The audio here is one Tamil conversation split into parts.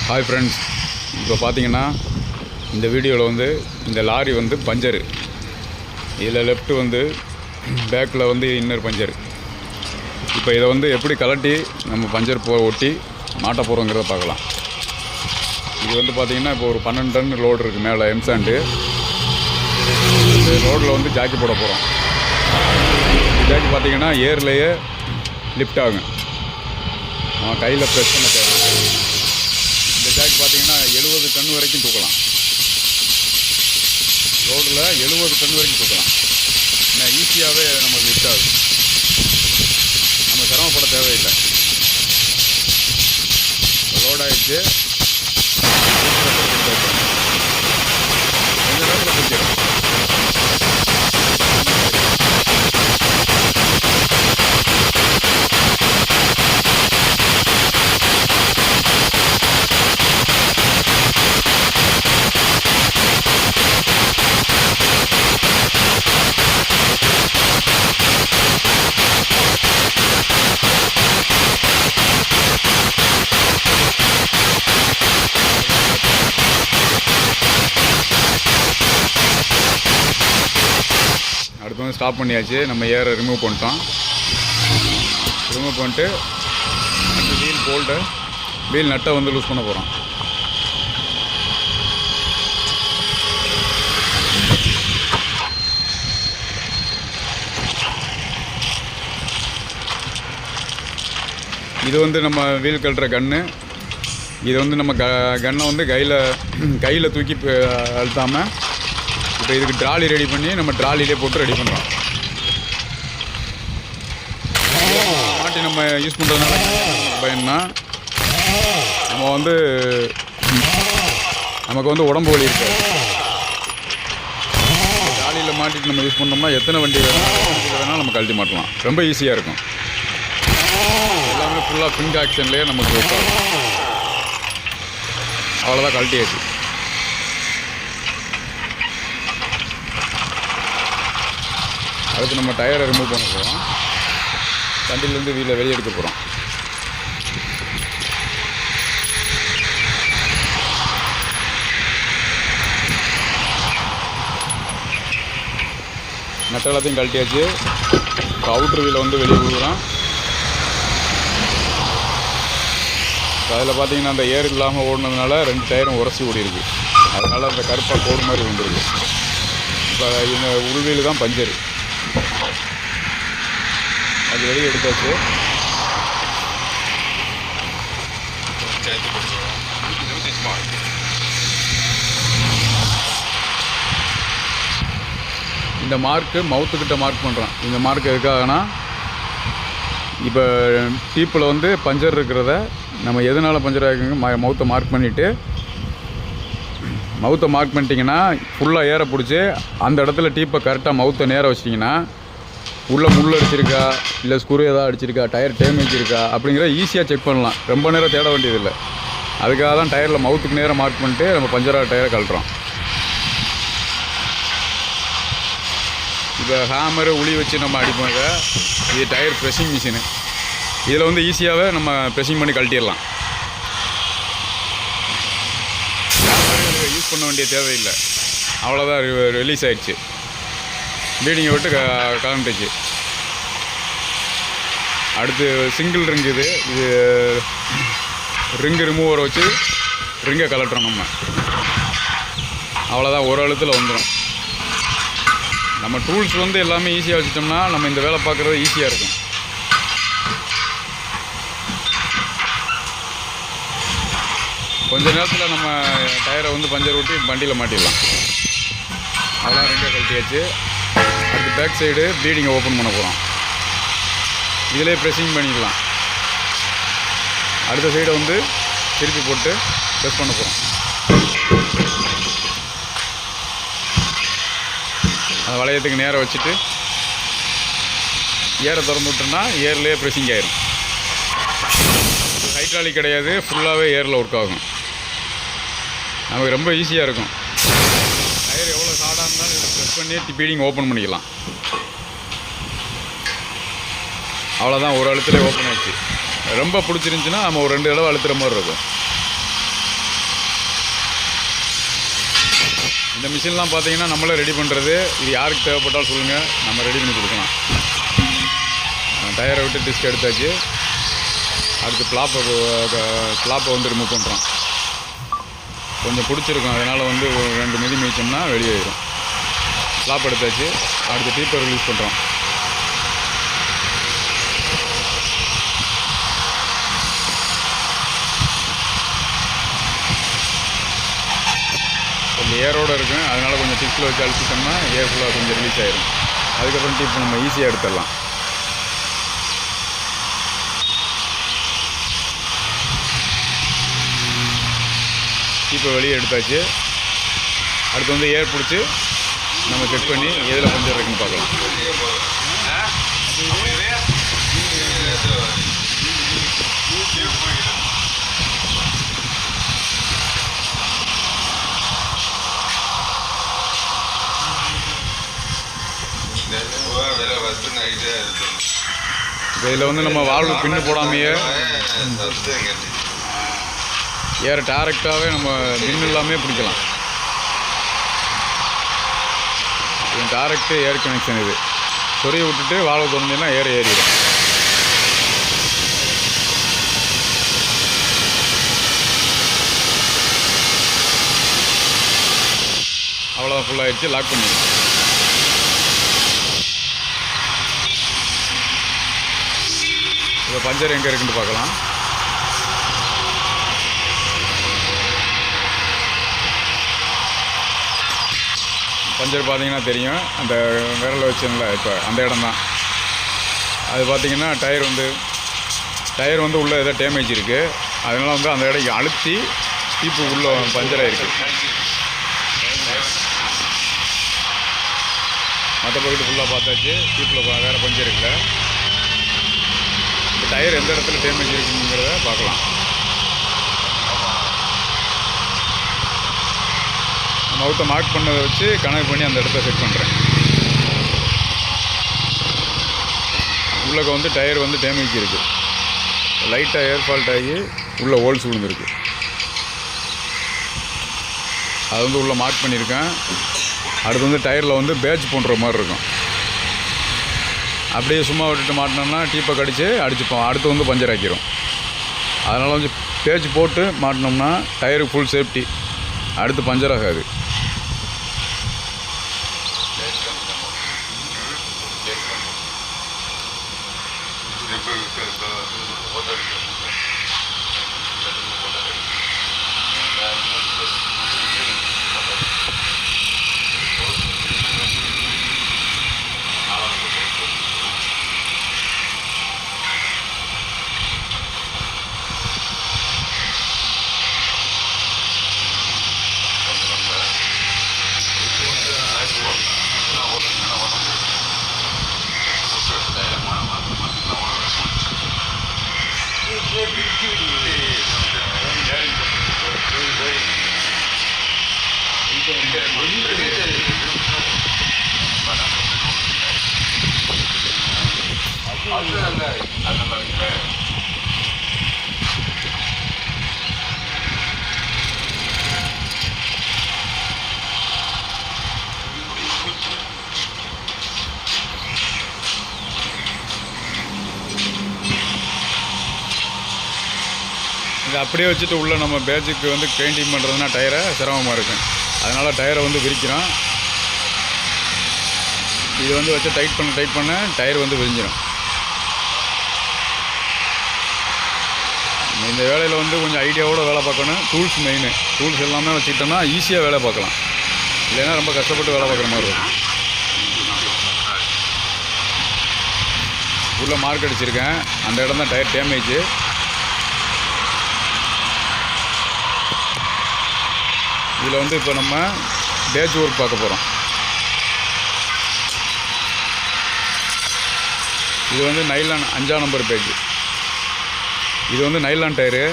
ஹாய் ஃப்ரெண்ட்ஸ், இப்போ பார்த்தீங்கன்னா இந்த வீடியோவில் வந்து இந்த லாரி வந்து பஞ்சரு. இதில் லெஃப்ட்டு வந்து பேக்கில் வந்து இன்னர் பஞ்சரு. இப்போ இதை வந்து எப்படி கலட்டி நம்ம பஞ்சர் ஒட்டி மாட்ட போகிறோங்கிறத பார்க்கலாம். இது வந்து பார்த்திங்கன்னா இப்போ ஒரு 12 டன் லோடு இருக்குது மேலே எம்சாண்டு. இந்த லோடில் வந்து ஜாக்கி போட போகிறோம். ஜாக்கி பார்த்திங்கன்னா ஏர்லேயே லிஃப்ட் ஆகும், நம்ம கையில் ப்ரெஸ் பண்ண தேவை. இந்த ஜாக்கி பார்த்திங்கன்னா 70 டன் வரைக்கும் தூக்கலாம். ரோடில் 70 டன் வரைக்கும் தூக்கலாம். ஏன்னா ஈஸியாகவே நமக்கு லிஃப்ட் ஆகும், நம்ம சிரமப்பட தேவையில்லை. லோட் ஆகிடுச்சு, கொஞ்ச நேரத்தில் பிடிச்சிடும். அடுத்து வந்து ஸ்டாப் பண்ணியாச்சு. நம்ம ஏரை ரிமூவ் பண்ணிட்டோம். ரிமூவ் பண்ணிட்டு அடுத்து வீல் நட்டை வந்து லூஸ் பண்ண போகிறோம். இது வந்து நம்ம வீல் கட்டுற கன்று. இது வந்து நம்ம கன்னை வந்து கையில் தூக்கி அழுத்தாமல் இப்போ இதுக்கு ட்ராலி ரெடி பண்ணி நம்ம ட்ராலிலே போட்டு ரெடி பண்ணுறோம். மாட்டி நம்ம யூஸ் பண்ணுறதுனால பயன்னா நம்ம வந்து நமக்கு வந்து உடம்பு வலி இருக்காது. ட்ராலியில் மாட்டிட்டு நம்ம யூஸ் பண்ணோம்னா எத்தனை வண்டி வேணாலும் நம்ம கழட்டி மாட்டலாம். ரொம்ப ஈஸியாக இருக்கும். எல்லாமே ஃபுல்லாக ஃபிங் ஆக்ஷன்லேயே நமக்கு வைப்பாங்க. அவ்வளோதான், கழட்டியாச்சு. அடுத்து நம்ம டயரை ரிமூவ் பண்ண போகிறோம். வண்டியிலேருந்து வீலை வெளியே எடுக்க போகிறோம். நட்டை எல்லாத்தையும் கழட்டியாச்சு. இப்போ அவுட்ரு வீலை வந்து வெளியே விடுறோம். அதில் பார்த்தீங்கன்னா அந்த ஏர் இல்லாமல் ஓடினதுனால 2 டயரும் உரசி ஓடி இருக்குது. அதனால் அந்த கருப்பாக கோடு மாதிரி வந்துருக்கு. இப்போ இந்த உள்வீல் தான் பஞ்சரு. அது வெளியே எடுத்தாச்சு. இந்த மார்க்கு மவுத்துக்கிட்ட மார்க் பண்ணுறோம். இந்த மார்க் எதுக்காகனா, இப்போ டீப்பில் வந்து பஞ்சர் இருக்கிறத நம்ம எதனால் பஞ்சர் ஆகிருக்குங்க மவுத்தை மார்க் பண்ணிவிட்டு, மவுத்தை மார்க் பண்ணிட்டீங்கன்னா ஃபுல்லாக ஏற பிடிச்சி அந்த இடத்துல டீப்பை கரெக்டாக மவுத்தை நேராக வச்சிட்டிங்கன்னா உள்ளே முள் அடிச்சிருக்கா இல்லை ஸ்க்ரூ ஏதாவது அடிச்சிருக்கா, டயர் டேமேஜ் இருக்கா அப்படிங்கிற ஈஸியாக செக் பண்ணலாம். ரொம்ப நேரம் தேட வேண்டியதில்லை. அதுக்காக தான் டயரில் மவுத்துக்கு நேரம் மார்க் பண்ணிட்டு நம்ம பஞ்சராக டயரை கழட்டுறோம். இப்போ ஹேமரு உளி வச்சு நம்ம அடிப்பாங்க. இது டயர் ப்ரெஸ்ஸிங் மிஷினு. இதில் வந்து ஈஸியாகவே நம்ம ப்ரெஸ்ஸிங் பண்ணி கழட்டிடலாம். ஹேமரு யூஸ் பண்ண வேண்டிய தேவையில்லை. அவ்வளோதான், ரிலீஸ் ஆகிடுச்சு. பீடிங்கை விட்டு கலந்துச்சு. அடுத்து சிங்கிள் ரிங்கு. இது ரிங்கு ரிமூவரை வச்சு ரிங்கை கலட்டுறோம் நம்ம. அவ்வளோதான், ஒரு அழுத்தில் வந்துடும். நம்ம டூல்ஸ் வந்து எல்லாமே ஈஸியாக வச்சுட்டோம்னா நம்ம இந்த வேலை பார்க்குறது ஈஸியாக இருக்கும். கொஞ்ச நேரத்தில் நம்ம டயரை வந்து பஞ்சர் ஊட்டி வண்டியில் மாட்டிடலாம். அதெல்லாம் ரிங்கை கழட்டியாச்சு. அடுத்து பேக் சைடு ப்ளீடிங்கை ஓப்பன் பண்ண போகிறோம். இதிலே ப்ரெஸ்ஸிங் பண்ணிக்கலாம். அடுத்த சைடை வந்து திருப்பி போட்டு ப்ரெஸ் பண்ண போகிறோம். அது வளையத்துக்கு நேராக வச்சுட்டு ஏரை திறந்து விட்டோம்னா ஏர்லேயே ப்ரெஸ்ஸிங் ஆயிரும். ஹைட்ராலிக் கிடையாது, ஃபுல்லாகவே ஏரில் ஒர்க் ஆகும். நமக்கு ரொம்ப ஈஸியாக இருக்கும். டயர் எவ்வளோ ஹார்டாக இருந்தாலும் இதை ப்ரெஸ் பண்ணி பீடிங் ஓப்பன் பண்ணிக்கலாம். அவ்வளோதான், ஒரு அழுத்திலே ஓப்பன் ஆச்சு. ரொம்ப பிடிச்சிருந்துச்சின்னா நம்ம ஒரு 2 தடவை அழுத்துகிற மாதிரி இருக்கும். இந்த மிஷின்லாம் பார்த்தீங்கன்னா நம்மளே ரெடி பண்ணுறது. இது யாருக்கு தேவைப்பட்டாலும் சொல்லுங்கள், நம்ம ரெடி பண்ணி கொடுக்கலாம். டயரை விட்டு டிஸ்க் எடுத்தாச்சு. அடுத்து ஃப்ளாப்பை வந்து ரிமூவ் பண்ணுறோம். கொஞ்சம் பிடிச்சிருக்கும், அதனால் வந்து ஒரு 2 மிதி மிதிச்சோம்னா வெளியேறும். ஃப்ளாப் எடுத்தாச்சு. அடுத்து டீப்பர் ரிலீஸ் பண்ணுறோம். கொஞ்சம் ஏரோடு இருக்கும், அதனால் கொஞ்சம் டிப்ஸில் வச்சு அழிச்சிட்டோம்னா ஏர் ஃபுல்லாக கொஞ்சம் ரிலீஸ் ஆகிடும். அதுக்கப்புறம் டிப் நம்ம ஈஸியாக எடுத்துடலாம். இப்போ வெளியே எடுத்தாச்சு. அடுத்து வந்து ஏர் பிடிச்சி நம்ம செக் பண்ணி எதில் பஞ்சர் இருக்குன்னு பார்க்கலாம். இதில் வந்து நம்ம வால்வு பின்னு போடாமையே ஏர் டேரெக்டாகவே நம்ம பின் இல்லாமே பிடிக்கலாம். இது டேரெக்டு ஏர் கனெக்ஷன். இது சொரிய விட்டுட்டு வால்வு திறந்தீங்கன்னா ஏர் ஏறிடும். அவ்வளோதான், ஃபுல்லாகிடுச்சு. லாக் பண்ணிடலாம். இப்போ பஞ்சர் எங்கே இருக்குன்னு பார்க்கலாம். பஞ்சர் பார்த்தீங்கன்னா தெரியும், அந்த விரலை வச்சுங்களா இப்போ அந்த இடம் தான். அது பார்த்தீங்கன்னா டயர் வந்து உள்ளே ஏதோ டேமேஜ் இருக்குது. அதனால் வந்து அந்த இடம் அழுத்தி டீப்பு உள்ளே பஞ்சர் ஆகிருக்கு. மற்ற பக்கத்து ஃபுல்லாக பார்த்தாச்சு. டீப்பில் வேறு பஞ்சர் இல்லை. இந்த டயர் எந்த இடத்துல டேமேஜ் இருக்குங்கிறத பார்க்கலாம். மவுத்தை மார்க் பண்ணதை வச்சு கனெக்ட் பண்ணி அந்த இடத்த செட் பண்ணுறேன். உள்ளக்க வந்து டயர் வந்து டேமேஜ் இருக்குது. லைட்டாக ஏர் ஃபால்ட் ஆகி உள்ளே ஹோல்ஸ் விழுந்துருக்கு. அது வந்து உள்ளே மார்க் பண்ணியிருக்கேன். அடுத்து வந்து டயரில் வந்து பேட்ச் போன்ற மாதிரி இருக்கும். அப்படியே சும்மா விட்டுட்டு மாட்டினோம்னா டீப்பை அடிச்சுப்போம். அடுத்து வந்து பஞ்சர் ஆக்கிடும். அதனால் வந்து பேட்ச் போட்டு மாட்டினோம்னா டயருக்கு ஃபுல் சேஃப்டி. அடுத்து பஞ்சர் ஆகாது. இதை அப்படியே வச்சுட்டு உள்ளே நம்ம பேட்சுக்கு வந்து பெயிண்டிங் பண்ணுறதுனா டயரை சிரமமாக இருக்கும். அதனால் டயரை வந்து விரிக்கிறோம். இது வந்து வச்சு டைட் பண்ண டயர் வந்து விரிஞ்சிடும். இந்த வேலையில் வந்து கொஞ்சம் ஐடியாவோடு வேலை பார்க்கணும். Tools main. டூல்ஸ் எல்லாமே வச்சுக்கிட்டோம்னா ஈஸியாக வேலை பார்க்கலாம். இல்லைன்னா ரொம்ப கஷ்டப்பட்டு வேலை பார்க்குற மாதிரி இருக்கும். உள்ளே மார்க் அடிச்சிருக்கேன். அந்த இடம் தான் டயர் டேமேஜ். இதில் வந்து இப்போ நம்ம பேட்ச் ஒர்க் பார்க்க போகிறோம். இது வந்து நைலான் 5ஆம் நம்பர் பேட்ச். இது வந்து நைலான் டயரு.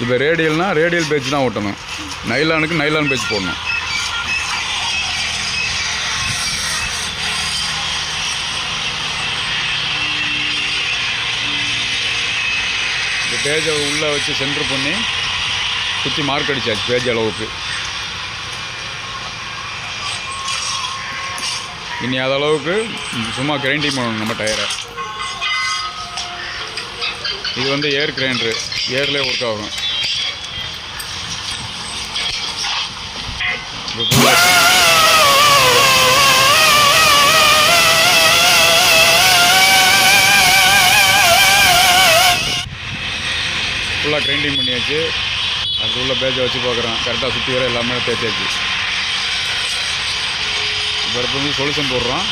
இப்போ ரேடியல்னால் ரேடியல் பேட்ச் தான் ஓட்டணும். நைலானுக்கு நைலான் பேட்ச் போடணும். இந்த பேஜை உள்ளே வச்சு சென்டர் பண்ணி சுற்றி மார்க் அடிச்சாச்சு பேஜ் அளவுக்கு. இனி அதளவுக்கு சும்மா கிரைண்டிங் பண்ணணும் நம்ம டயரை. இது வந்து ஏர் கிரைண்டரு, ஏர்லேயே ஒர்க் ஆகும். ஃபுல்லாக கிரைண்டிங் பண்ணியாச்சு. அது உள்ள பேஜை வச்சு பார்க்குறேன், கரெக்டாக சுற்றி வர எல்லாமே தேய்ச்சாச்சு. இப்போ வந்து சொல்யூஷன் போடுறோம்.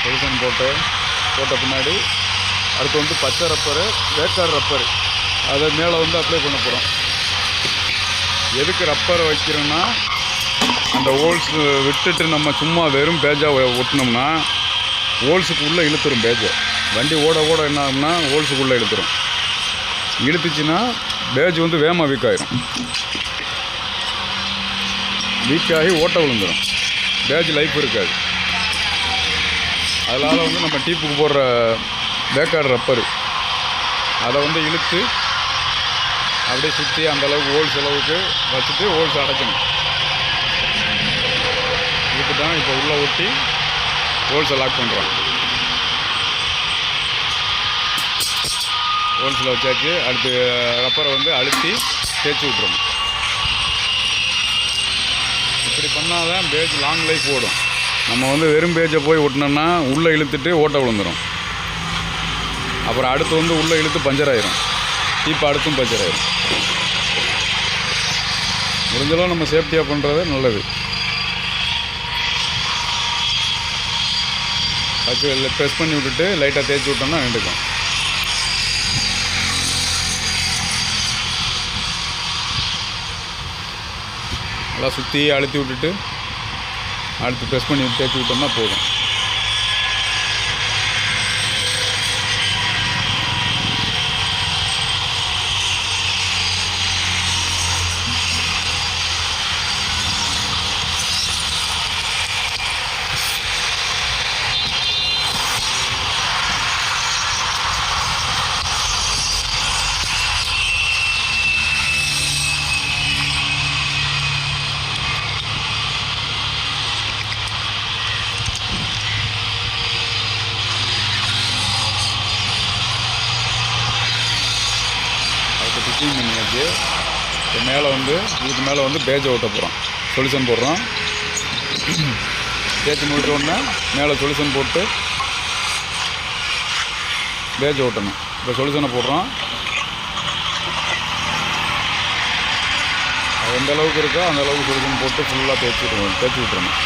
சொல்யூஷன் போட்ட பின்னாடி அடுத்து வந்து பச்சை ரப்பரு, வேக்காடு ரப்பரு அதை மேலே வந்து அப்ளை பண்ண போகிறோம். எதுக்கு ரப்பரை வைக்கிறோன்னா, அந்த ஹோல்ஸ் விட்டுட்டு நம்ம சும்மா வெறும் பேஜாக ஒட்டினோம்னா ஹோல்ஸுக்கு உள்ளே இழுத்துரும். பேஜை வண்டி ஓட என்ன ஆகும்னா ஹோல்ஸுக்குள்ளே இழுத்துரும். இழுத்துச்சுன்னா பேஜ் வந்து வேகமாக வீக் ஆகிரும். வீக்காகி ஓட்ட விழுந்துடும், பேஜ் லைஃப் இருக்காது. அதனால் வந்து நம்ம டீப்புக்கு போடுற வேக்காடு ரப்பரு அதை வந்து இழுத்து அப்படியே சுற்றி அந்தளவுக்கு ஹோல்ஸ் அளவுக்கு வச்சுட்டு ஹோல்ஸ் அடைக்கணும். இழுத்துட்டான். இப்போ உள்ளே ஒட்டி ஹோல்ஸை லாக் பண்ணுறோம். ஹோல்ஸில் வச்சாச்சு. அடுத்து ரப்பரை வந்து அழுத்தி தேய்ச்சி விட்றோம். இப்படி பண்ணால் தான் பேஜ் லாங் லைஃப் ஓடும். நம்ம வந்து வெறும் பேஜை போய் ஒட்டினோம்னா உள்ளே இழுத்துட்டு ஓட்ட விழுந்துடும். அப்புறம் அடுத்து வந்து உள்ளே இழுத்து பஞ்சர் ஆயிரும். இப்போ அடுத்தும் பஞ்சர் ஆயிரும். முடிஞ்சளவு நம்ம சேஃப்டியாக பண்ணுறது நல்லது. அது ப்ரெஸ் பண்ணி விட்டுட்டு லைட்டாக தேய்ச்சி விட்டோம்னா நின்றுக்கும். நல்லா சுற்றி அழுத்தி விட்டுட்டு அடுத்து ப்ரெஸ் பண்ணி தேய்ச்சி விட்டோம்னா போதும். ஃபிட்டிங் பண்ணியாச்சு. இப்போ மேலே வந்து இதுக்கு மேலே வந்து பேஜை ஓட்ட போகிறோம். சொல்யூஷன் போடுறோம். தேய்ச்சி முடிச்சோடனே மேலே சொல்யூஷன் போட்டு பேஜை ஓட்டணும். இப்போ சொல்யூஷனை போடுறோம். அது எந்த அளவுக்கு இருக்கோ அந்த அளவுக்கு சொல்யூஷன் போட்டு ஃபுல்லாக தேய்ச்சி விட்டுறணும்.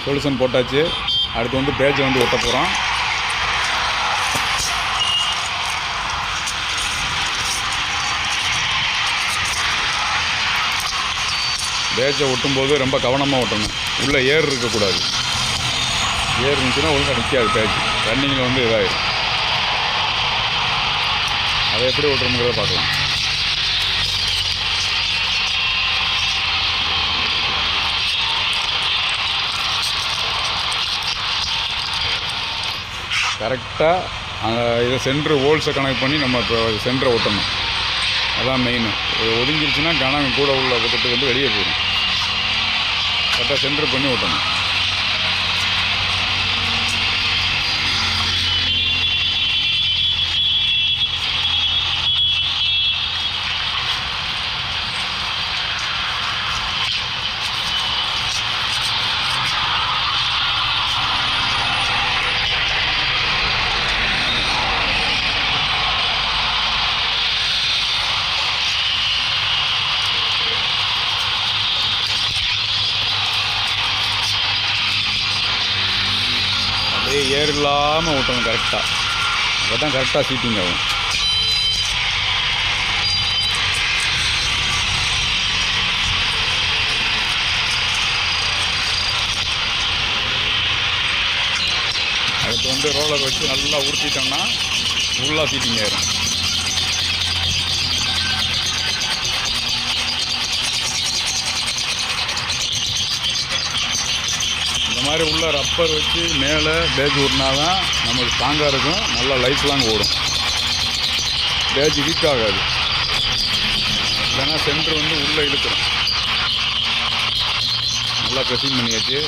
சொல்யூஷன் போட்டாச்சு. அடுத்து வந்து பேஜை வந்து ஒட்ட போகிறோம். பேஜை ஒட்டும்போது ரொம்ப கவனமாக ஒட்டணும். உள்ளே ஏர் இருக்கக்கூடாது. ஏர் இருந்துச்சுன்னா ஒழுங்காக நிற்காது. பேஜ் ரன்னிங்கில் வந்து இதாகிடும். அதை எப்படி ஓட்டுறோங்கிறத பார்க்கலாம். கரெக்டாக அந்த இதை சென்ட்ரு ஹோல்ஸை கனெக்ட் பண்ணி நம்ம இப்போ சென்டரை ஒட்டணும். அதான் மெயின். ஒதுங்கிருச்சுன்னா கனம் கூட உள்ள பக்கத்துக்கு வந்து வெளியே போயிடும். கரெக்டாக சென்ட்ரு பண்ணி ஓட்டணும். ஏர் இல்லாமல் ஓட்டணும் கரெக்டாக. அப்போ தான் கரெக்டாக சீட்டிங் ஆகும். அதுக்கு வந்து ரோலர் வச்சு நல்லா உருட்டிட்டோம்னா ஃபுல்லாக சீட்டிங் ஆயிரும். இந்த மாதிரி உள்ள ரப்பர் வச்சு மேலே பேஜ் ஊட்டினா தான் நமக்கு ஸ்ட்ராங்காக இருக்கும், நல்லா லைஃப் லாங் ஓடும், பேஜ் வீக் ஆகாது. இல்லைன்னா சென்டர் வந்து உள்ளே இழுக்கிறோம். நல்லா ப்ரெஸிங் பண்ணியாச்சு.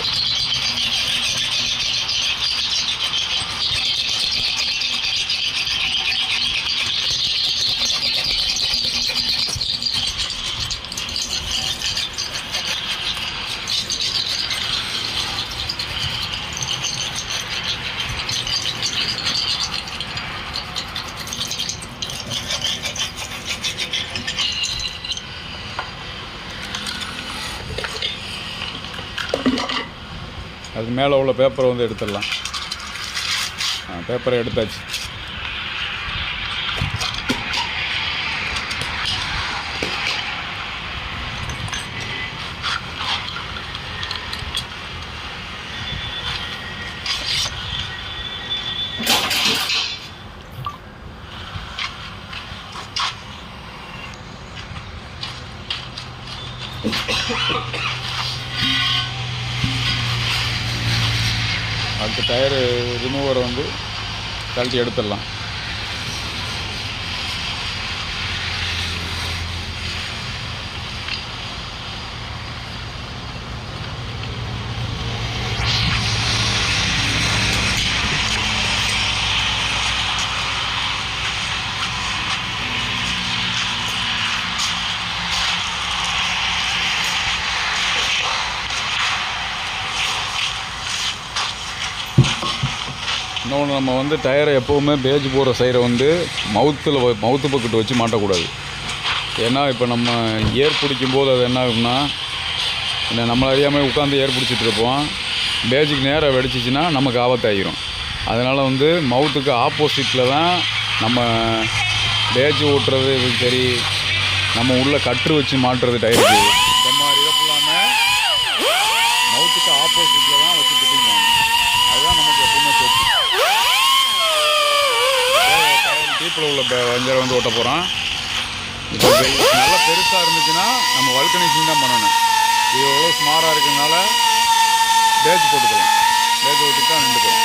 அது மேலே உள்ள பேப்பரை வந்து எடுத்துடலாம். பேப்பரை எடுத்தாச்சு. அடுத்த டயரு ரிமூவரை வந்து கழட்டி எடுத்துடலாம். இன்னொன்று, நம்ம வந்து டயரை எப்போவுமே பேஜ் போகிற சைடை வந்து மவுத்து பக்கெட்டு வச்சு மாட்டக்கூடாது. ஏன்னா இப்போ நம்ம ஏர் பிடிக்கும்போது அது என்ன ஆகும்னா, நம்மளை அறியாமல் உட்காந்து ஏர் பிடிச்சிட்டு இருப்போம். பேஜுக்கு நேராக வெடிச்சிச்சின்னா நமக்கு ஆபத்தாகிடும். அதனால் வந்து மவுத்துக்கு ஆப்போசிட்டில் தான் நம்ம பேஜ் ஓட்டுறது சரி, நம்ம உள்ள கட்ரு வச்சு மாட்டுறது டயருக்கு. இந்த மாதிரி இழப்பில்லாமல் மவுத்துக்கு ஆப்போசிட்டில் தான் வச்சு ஃபிட்டிங் பண்ணணும். அதுதான் நமக்கு எப்பவுமே சேஃப்டி. டீப்பில் உள்ள வஞ்சரை வந்து ஓட்ட போகிறோம். இப்போ நல்லா பெருசாக இருந்துச்சுன்னா நம்ம வல்கனைசிங் தான் பண்ணணும். இது எவ்வளோ ஸ்மாராக இருக்கிறதுனால பேஜ் போட்டுக்கலாம். பேஜ் ஓட்டி தான் நின்றுக்கிறோம்.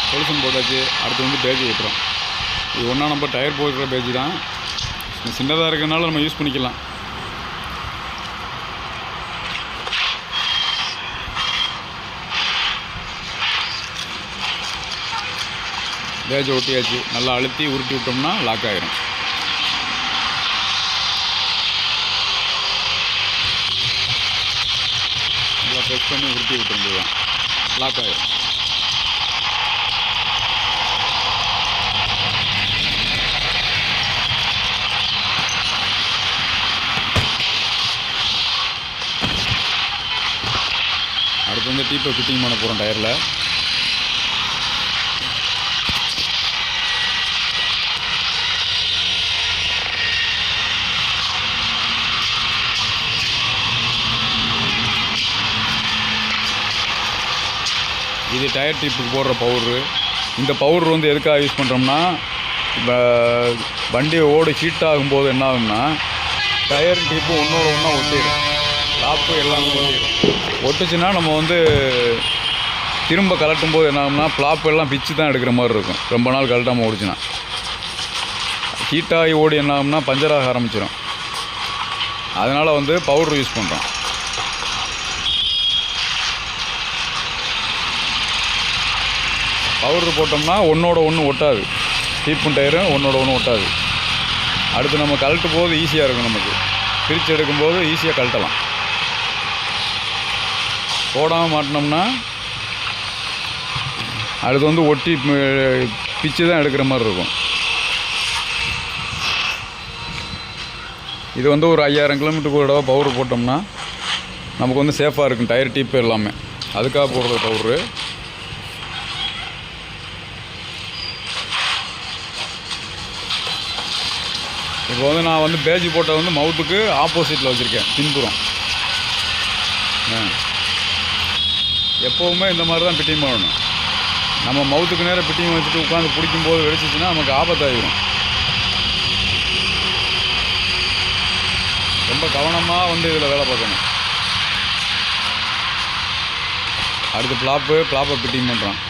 சொல்யூஷன் போட்டாச்சு. அடுத்து வந்து பேஜ் ஓட்டுறோம். இது ஒன்றா நம்ம டயர் போடுற பேஜ் தான். சின்னதாக இருக்கிறதுனால நம்ம யூஸ் பண்ணிக்கலாம். பேஜ் ஒட்டியாச்சு. நல்லா அழுத்தி உருட்டி விட்டோம்னா லாக் ஆகிரும். நல்லா ப்ரெஸ் பண்ணி உருட்டி விட்டுருந்துதான் லாக் ஆகிரும். அடுத்து வந்து டீப்பை ஃபிட்டிங் பண்ண போகிறோம் டயரில். இது டயர் டிப்புக்கு போடுற பவுட்ரு. இந்த பவுட்ரு வந்து எதுக்காக யூஸ் பண்ணுறோம்னா, இப்போ வண்டி ஹீட் ஆகும்போது என்ன ஆகும்னா டயர் டிப்பு ஒன்றோட ஒன்றா ஒட்டிடும், லாப்பு எல்லாமே ஒட்டிடும். ஒட்டுச்சுன்னா நம்ம வந்து திரும்ப கலட்டும் போது என்ன ஆகும்னா ப்ளாப் எல்லாம் பிச்சு தான் எடுக்கிற மாதிரி இருக்கும். ரொம்ப நாள் கலட்டாமல் ஓடிச்சுன்னா ஹீட்டாகி ஓடி என்ன ஆகும்னா பஞ்சராக ஆரம்பிச்சிடும். அதனால் வந்து பவுட்ரு யூஸ் பண்ணுறோம். பவுட்ரு போட்டோம்னா ஒன்றோட ஒன்று ஒட்டாது, டீப்பும் டயரும் ஒன்றோட ஒன்று ஒட்டாது. அடுத்து நம்ம கழட்டும் போது ஈஸியாக இருக்கும், நமக்கு பிரித்து எடுக்கும்போது ஈஸியாக கழட்டலாம். போடாமல் மாட்டினோம்னா அடுத்து வந்து ஒட்டி பிச்சு தான் எடுக்கிற மாதிரி இருக்கும். இது வந்து ஒரு 5000 கிலோமீட்டருக்கு ஒரு தடவை பவுட்ரு போட்டோம்னா நமக்கு வந்து சேஃபாக இருக்கும், டயர் டிப்பு எல்லாமே. அதுக்காக போடுறது பவுட்ரு. இப்போ வந்து நான் வந்து பேஜ் போட்ட வந்து மவுத்துக்கு ஆப்போசிட்டில் வச்சுருக்கேன், பின்புறம். எப்போவுமே இந்த மாதிரி தான் ஃபிட்டிங் பண்ணணும். நம்ம மவுத்துக்கு நேரம் ஃபிட்டிங் வச்சுட்டு உட்காந்து பிடிக்கும்போது வெடிச்சிச்சின்னா நமக்கு ஆபத்தாகிடும். ரொம்ப கவனமாக வந்து இதில் வேலை பார்க்கணும். அடுத்து ப்ளாப்பை ஃபிட்டிங் பண்ணுறான்.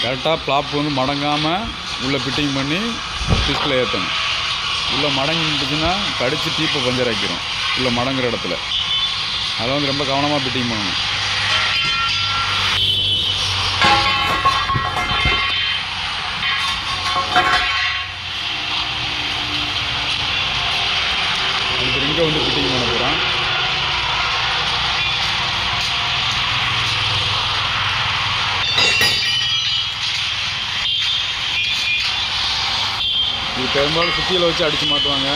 கரெக்டாக ப்ளாப் வந்து மடங்காமல் உள்ளே ஃபிட்டிங் பண்ணி டிஸ்கில் ஏற்றணும். உள்ளே மடங்கி நின்றுச்சுன்னா கடிச்சு டீப்பை பஞ்சர் ஆக்கிடும் உள்ளே மடங்குற இடத்துல. அதை வந்து ரொம்ப கவனமாக ஃபிட்டிங் பண்ணணும். அதுக்கு ரிங்கை வந்து ஃபிட்டிங் பண்ண போகிறோம். இது பெரும்பாலும் சுற்றியில் வச்சு அடித்து மாட்டுவாங்க.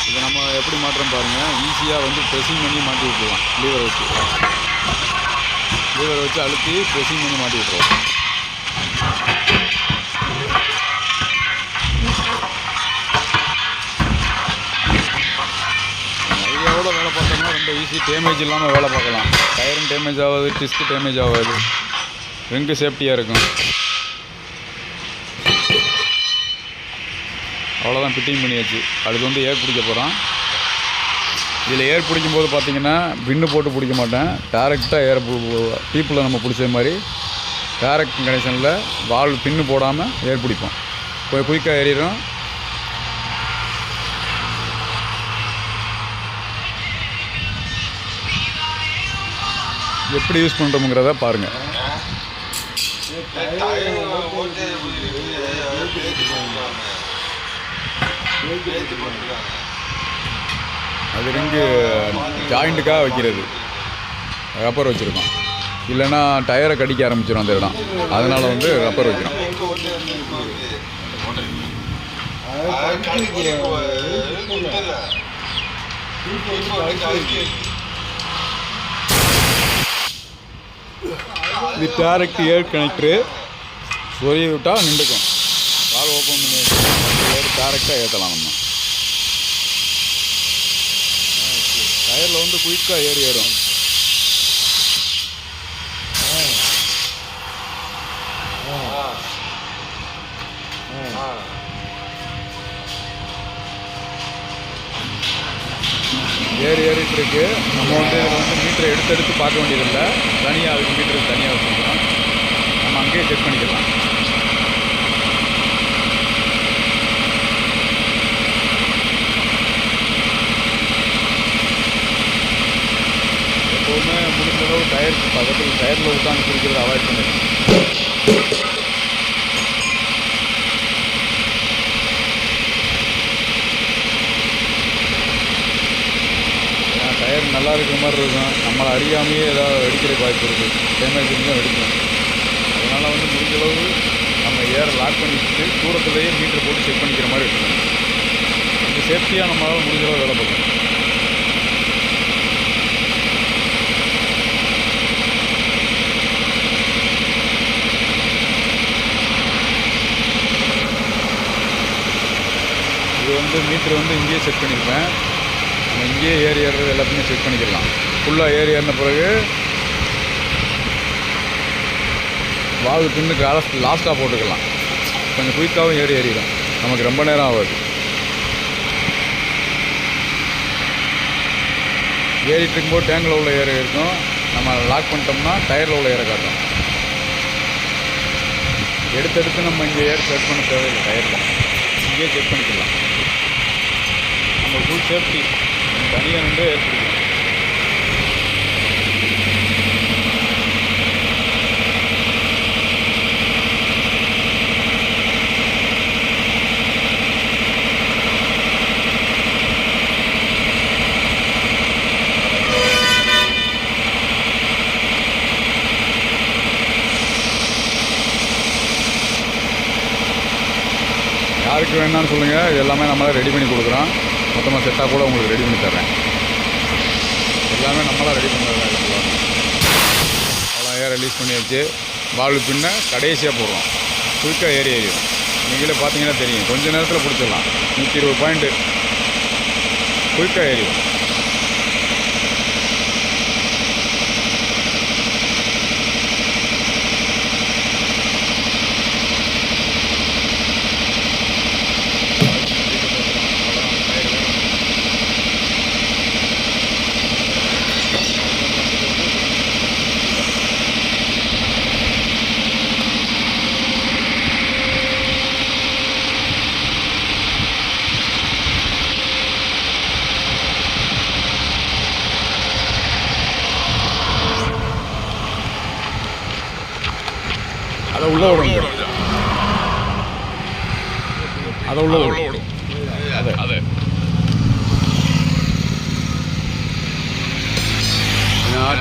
இதை நம்ம எப்படி மாட்டுறோம் பாருங்கள். ஈஸியாக வந்து ப்ரெஸ்ஸிங் பண்ணி மாட்டி விட்டுருவோம். லீவரை வச்சு அழுத்தி ப்ரெஸ்ஸிங் பண்ணி மாட்டி விட்டுருவோம். ஐடியாவோட வேலை பார்த்தோம்னா ரொம்ப ஈஸி, டேமேஜ் இல்லாமல் வேலை பார்க்கலாம். டயரும் டேமேஜ் ஆகாது, டிஸ்க்கு டேமேஜ் ஆகாது, ரிங்கு சேஃப்டியாக இருக்கும். அவ்வளோதான், ஃபிட்டிங் பண்ணியாச்சு. அதுக்கு வந்து ஏர் பிடிக்க போகிறோம். இதில் ஏர் பிடிக்கும்போது பார்த்திங்கன்னா பின்னு போட்டு பிடிக்க மாட்டேன், டேரெக்டாக ஏர் டீப்பில் நம்ம பிடிச்ச மாதிரி டேரெக்ட் கனெக்ஷனில் வால்வ் பின்னு போடாமல் ஏர் பிடிப்போம். போய் குயிக்காக ஏறிடும். எப்படி யூஸ் பண்ணுறோமுங்கிறத பாருங்கள். அது ரிங்கு ஜாயிண்ட்டுக்காக வைக்கிறது, ரப்பர் வச்சுருக்கோம். இல்லைன்னா டயரை கடிக்க ஆரம்பிச்சிடும் அந்த இடம். அதனால் வந்து ரப்பர் வைக்கிறோம். இது டேரக்ட் ஏர் கனெக்டரு. சொறி விட்டால் நின்றுக்கும். கால் ஓப்பன் பண்ணி ஏர் டேரெக்டாக ஏற்றலாம். நம்ம டயரில் வந்து குயிக்காக ஏறும். ஏறிட்டு இருக்கு. நம்ம வந்து இதில் வந்து மீட்டரை எடுத்து பார்க்க வேண்டியதில்லை. தனியாக அதுக்கு மீட்டருக்கு தனியாக வச்சுக்கிறோம். நம்ம அங்கேயே செக் பண்ணிக்கலாம். எப்போவுமே முடிஞ்சளவு டயருக்கு பக்கத்தில் டயரில் உட்காந்து குடிக்கிறத அவாய்ட் பண்ணிடணும். டயர் நல்லா இருக்கிற மாதிரி இருக்கும். நம்மளை அறியாமையே ஏதாவது வெடிக்கிற வாய்ப்பு இருக்குது. டேமேஜ் இருந்தால் வெடிக்கும். வந்து முடிஞ்ச அளவு நம்ம ஏரை லாக் பண்ணிட்டு தூரத்துலேயே மீட்டர் போட்டு செக் பண்ணிக்கிற மாதிரி இருக்கணும். கொஞ்சம் சேஃப்டியாக நம்மளால் முடிஞ்ச அளவு வேலை பார்க்கணும். இது வந்து மீட்ரு வந்து இங்கேயே செக் பண்ணியிருப்பேன். நம்ம இங்கேயே ஏறி ஏறுறது எல்லாத்தையுமே செக் பண்ணிக்கலாம். ஃபுல்லாக ஏறி ஏறின பிறகு வாகு பின்னு லாஸ்ட்டாக போட்டுக்கலாம். கொஞ்சம் குயிக்காகவும் ஏறிடும், நமக்கு ரொம்ப நேரம் ஆகாது. ஏறிட்டு இருக்கும்போது டேங்கில் உள்ள ஏற இருக்கும். நம்ம லாக் பண்ணிட்டோம்னா டயரில் உள்ள ஏற காட்டும். எடுத்து நம்ம இங்கே ஏர் செட் பண்ண தேவையில்லை. டயரில் இங்கேயே செக் பண்ணிக்கலாம். நம்ம ஃபுல் சேஃப்டி தனியாக நின்று ஏற்படுத்தலாம். யாருக்கு வேணான்னு சொல்லுங்கள், இது எல்லாமே நம்மளால் ரெடி பண்ணி கொடுக்குறோம். மொத்தமாக செட்டாக கூட உங்களுக்கு ரெடி பண்ணி தர்றேன். எல்லாமே நம்மளாம் ரெடி பண்ணுறது தான். அவ்வளோ ஏர் ரிலீஸ் பண்ணி வச்சு வால்வு பின்ன கடைசியாக போடுறோம். குயிக்காக ஏறிடும். நீங்களே பார்த்தீங்கன்னா தெரியும், கொஞ்சம் நேரத்தில் பிடிச்சிடலாம். 120 பாயிண்ட்டு குயிக்காக ஏறிடும். அதை உள்ள விடும். அதை உள்ள விடும். அது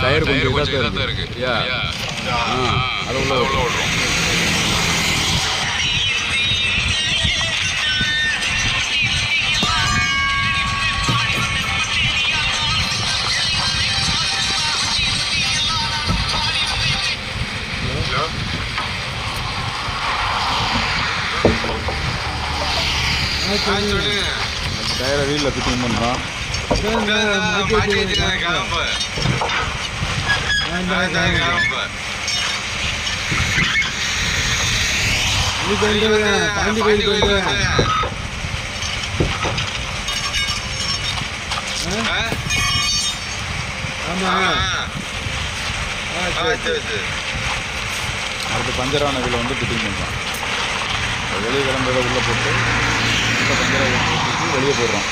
டயர் கொஞ்சம் இதாக தான் இருக்கு. அதை உள்ள விடுறோம். டயரை வீலில் ஃபிட்டிங் பண்ணுறோம். அடுத்து பஞ்சரான வீலை வந்து ஃபிட்டிங் பண்ணுறோம். வெளியே கிளம்புறதை உள்ளே போட்டு பஞ்சரை வெளியே போடுறோம்.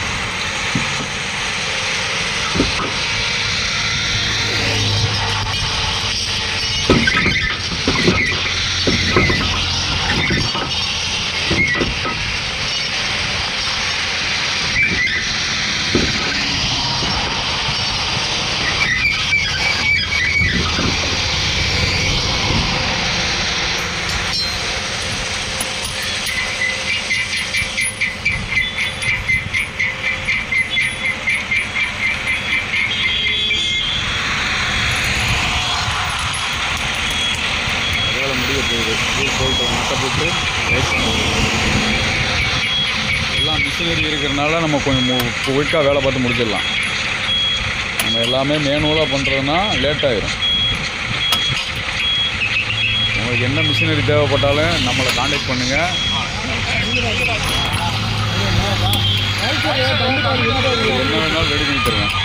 எல்லாம் மிஷினரி இருக்கிறதுனால நம்ம கொஞ்சம் குயிக்காக வேலை பார்த்து முடிச்சிடலாம். நம்ம எல்லாமே மேனுவலாக பண்ணுறதுனா லேட் ஆகிடும். உங்களுக்கு என்ன மிஷினரி தேவைப்பட்டாலும் நம்மளை காண்டாக்ட் பண்ணுங்கள். என்ன வேணாலும் ரெடி பண்ணி தருவேன்.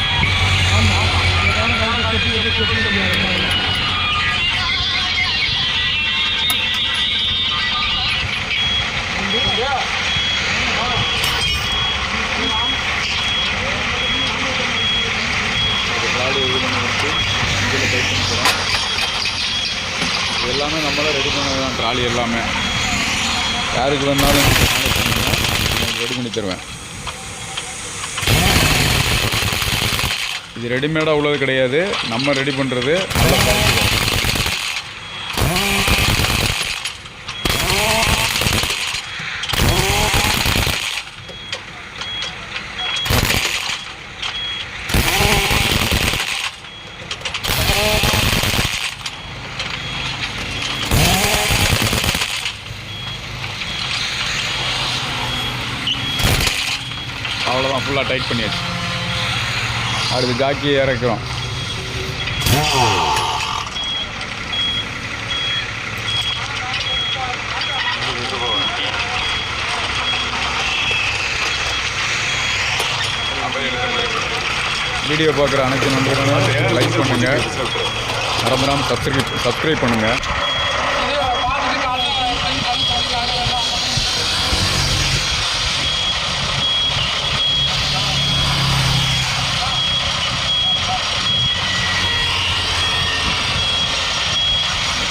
எல்லாமே நம்மளாம் ரெடி பண்ணதான். ட்ராலி எல்லாமே யாருக்கு வேணாலும் ரெடி பண்ணி தருவேன். இது ரெடிமேடாக உள்ளது கிடையாது, நம்ம ரெடி பண்ணுறது. நல்ல அவ்வளோதான், ஃபுல்லாக டைட் பண்ணியாச்சு. அடுத்து ஜாக்கியை இறக்கிறோம். வீடியோ பார்க்குற அனைத்து நண்பர்களும் லைக் பண்ணுங்கள், மறந்துடாமல் சப்ஸ்கிரைப் பண்ணுங்கள்.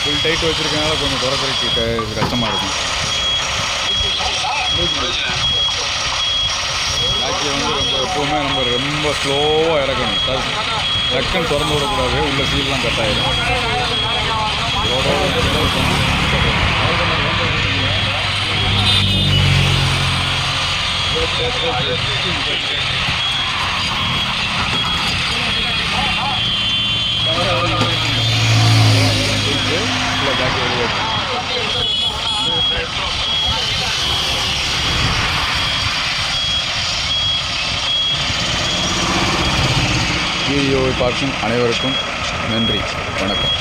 ஃபுல் டைட் வச்சுருக்கனால கொஞ்சம் திறக்கிறதுக்கு கஷ்டமாக இருக்கும். லாக்கியை வந்து எப்போவுமே நம்ம ரொம்ப ஸ்லோவாக இறக்கணும். டக்குன்னு திறந்து விடக்கூடாது, உள்ள சீல்லாம் கட் ஆகிடும். வீடியோவை பார்க்கும் அனைவருக்கும் நன்றி, வணக்கம்.